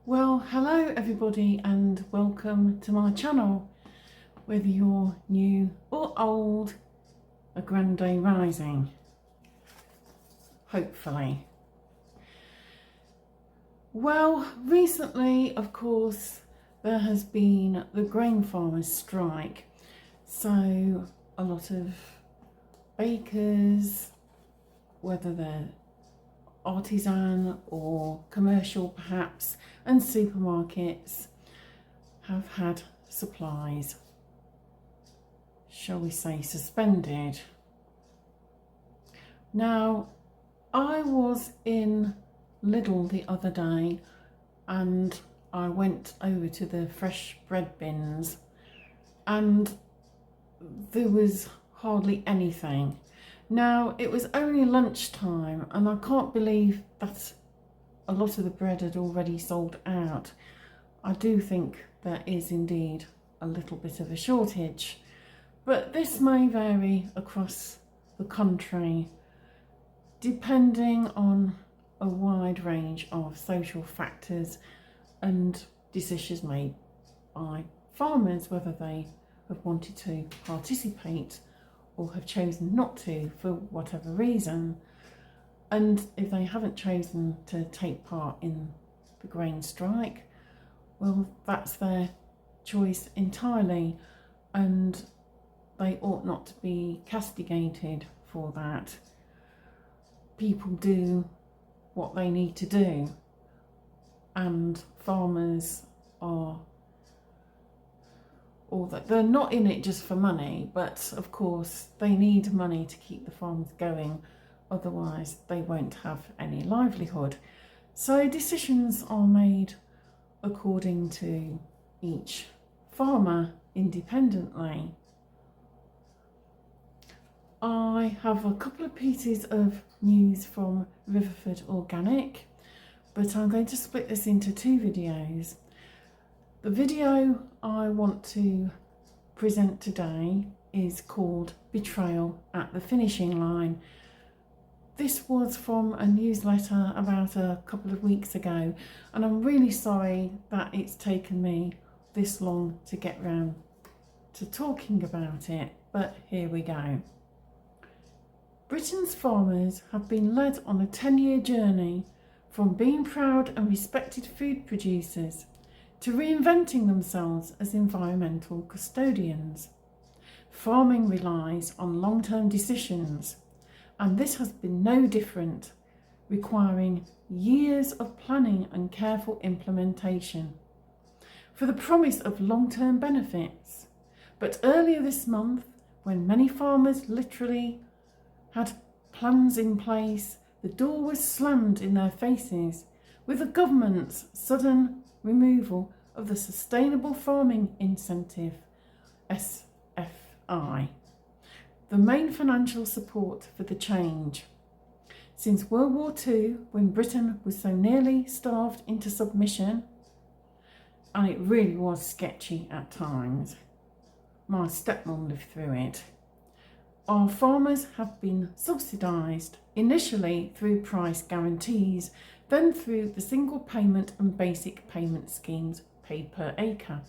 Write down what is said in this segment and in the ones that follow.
Well, hello everybody and welcome to my channel. Whether you're new or old, a grand day rising, hopefully. Well, recently, of course, there has been the grain farmers strike. So a lot of bakers, whether they're artisan or commercial perhaps, and supermarkets have had supplies, shall we say, suspended. Now, I was in Lidl the other day and I went over to the fresh bread bins and there was hardly anything. Now, it was only lunchtime and I can't believe that a lot of the bread had already sold out. I do think there is indeed a little bit of a shortage, but this may vary across the country depending on a wide range of social factors and decisions made by farmers, whether they have wanted to participate or have chosen not to for whatever reason. And if they haven't chosen to take part in the grain strike, well, that's their choice entirely, and they ought not to be castigated for that. People do what they need to do, and farmers are, or that they're not in it just for money, but of course they need money to keep the farms going, otherwise they won't have any livelihood. So decisions are made according to each farmer independently. I have a couple of pieces of news from Riverford Organic, but I'm going to split this into two videos. The video I want to present today is called Betrayal at the Finishing Line. This was from a newsletter about a couple of weeks ago, and I'm really sorry that it's taken me this long to get round to talking about it, but here we go. Britain's farmers have been led on a 10-year journey from being proud and respected food producers to reinventing themselves as environmental custodians. Farming relies on long-term decisions, and this has been no different, requiring years of planning and careful implementation for the promise of long-term benefits. But earlier this month, when many farmers literally had plans in place, the door was slammed in their faces with the government's sudden removal of the Sustainable Farming Incentive, SFI, the main financial support for the change. Since World War II, when Britain was so nearly starved into submission, and it really was sketchy at times, my stepmom lived through it, our farmers have been subsidised, initially through price guarantees, then through the single payment and basic payment schemes paid per acre.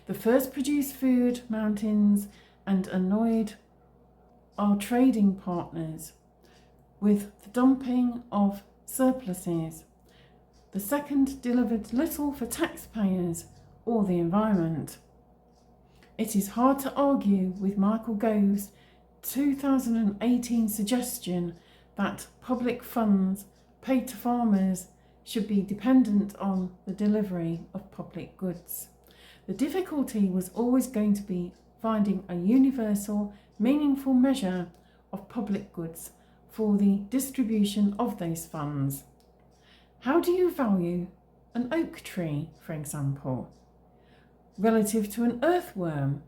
The first produced food mountains and annoyed our trading partners with the dumping of surpluses. The second delivered little for taxpayers or the environment. It is hard to argue with Michael Gove's 2018 suggestion that public funds paid to farmers should be dependent on the delivery of public goods. The difficulty was always going to be finding a universal, meaningful measure of public goods for the distribution of those funds. How do you value an oak tree, for example, relative to an earthworm,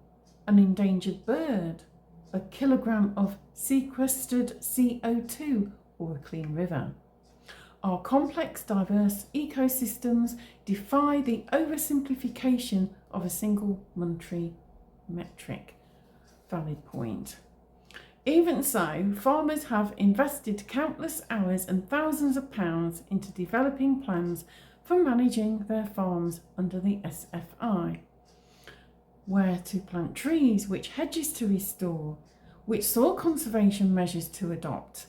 an endangered bird, a kilogram of sequestered CO2, or a clean river? Our complex, diverse ecosystems defy the oversimplification of a single monetary metric. Valid point. Even so, farmers have invested countless hours and thousands of pounds into developing plans for managing their farms under the SFI, where to plant trees, which hedges to restore, which soil conservation measures to adopt.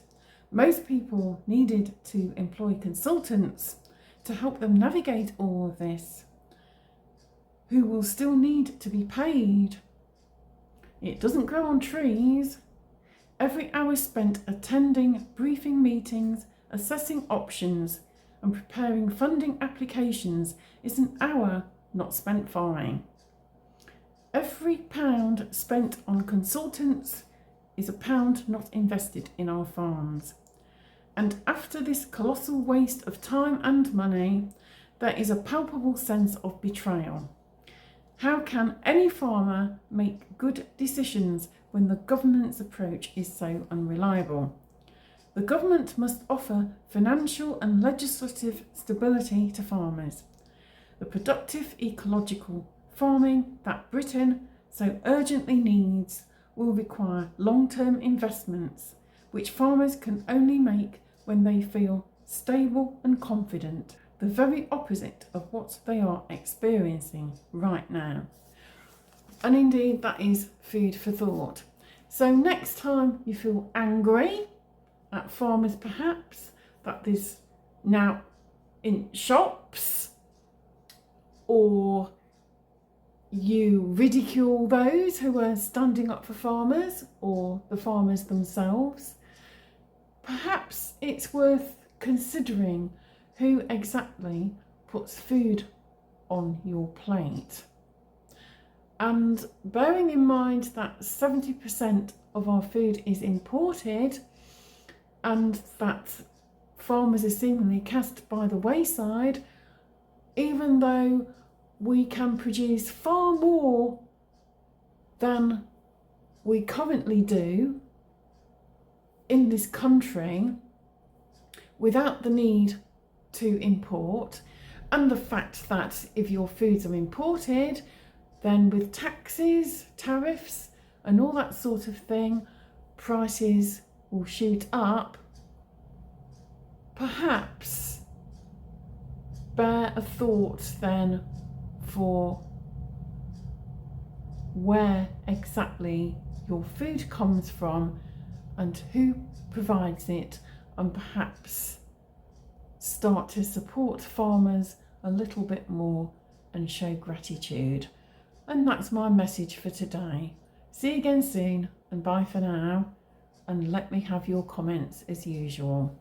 Most people needed to employ consultants to help them navigate all of this, who will still need to be paid. It doesn't grow on trees. Every hour spent attending briefing meetings, assessing options and preparing funding applications is an hour not spent farming. Every pound spent on consultants is a pound not invested in our farms. And after this colossal waste of time and money, there is a palpable sense of betrayal. How can any farmer make good decisions when the government's approach is so unreliable? The government must offer financial and legislative stability to farmers. The productive ecological farming that Britain so urgently needs will require long-term investments, which farmers can only make when they feel stable and confident, the very opposite of what they are experiencing right now. And indeed, that is food for thought. So next time you feel angry at farmers, perhaps, that is now in shops, or you ridicule those who are standing up for farmers or the farmers themselves, perhaps it's worth considering who exactly puts food on your plate. And bearing in mind that 70% of our food is imported and that farmers are seemingly cast by the wayside, even though we can produce far more than we currently do in this country without the need to import, and the fact that if your foods are imported, then with taxes, tariffs and all that sort of thing, prices will shoot up. Perhaps bear a thought then for where exactly your food comes from and who provides it, and perhaps start to support farmers a little bit more and show gratitude. And that's my message for today. See you again soon, and bye for now, and let me have your comments as usual.